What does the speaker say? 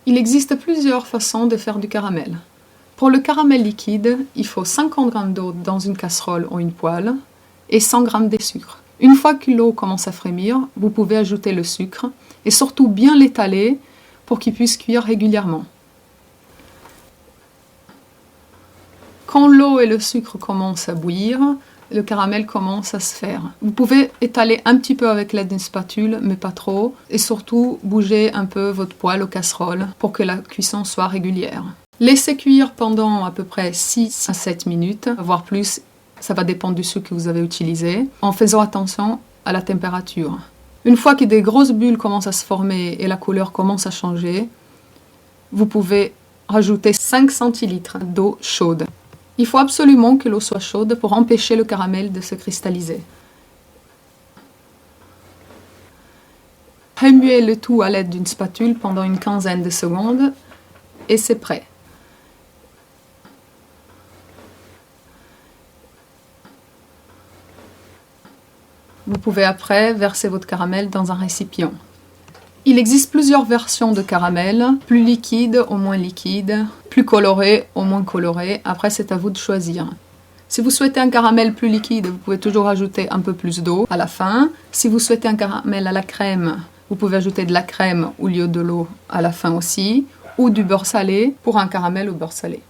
Il existe plusieurs façons de faire du caramel. Pour le caramel liquide, il faut 50 g d'eau dans une casserole ou une poêle et 100 g de sucre. Une fois que l'eau commence à frémir, vous pouvez ajouter le sucre et surtout bien l'étaler pour qu'il puisse cuire régulièrement. Quand l'eau et le sucre commencent à bouillir, le caramel commence à se faire. Vous pouvez étaler un petit peu avec l'aide d'une spatule, mais pas trop, et surtout bouger un peu votre poêle ou casserole pour que la cuisson soit régulière. Laissez cuire pendant à peu près 6 à 7 minutes, voire plus, ça va dépendre du sucre que vous avez utilisé, en faisant attention à la température. Une fois que des grosses bulles commencent à se former et la couleur commence à changer, vous pouvez rajouter 5 centilitres d'eau chaude. Il faut absolument que l'eau soit chaude pour empêcher le caramel de se cristalliser. Remuez le tout à l'aide d'une spatule pendant une quinzaine de secondes et c'est prêt. Vous pouvez après verser votre caramel dans un récipient. Il existe plusieurs versions de caramel, plus liquide ou moins liquide, plus coloré ou moins coloré, après c'est à vous de choisir. Si vous souhaitez un caramel plus liquide, vous pouvez toujours ajouter un peu plus d'eau à la fin. Si vous souhaitez un caramel à la crème, vous pouvez ajouter de la crème au lieu de l'eau à la fin aussi, ou du beurre salé pour un caramel au beurre salé.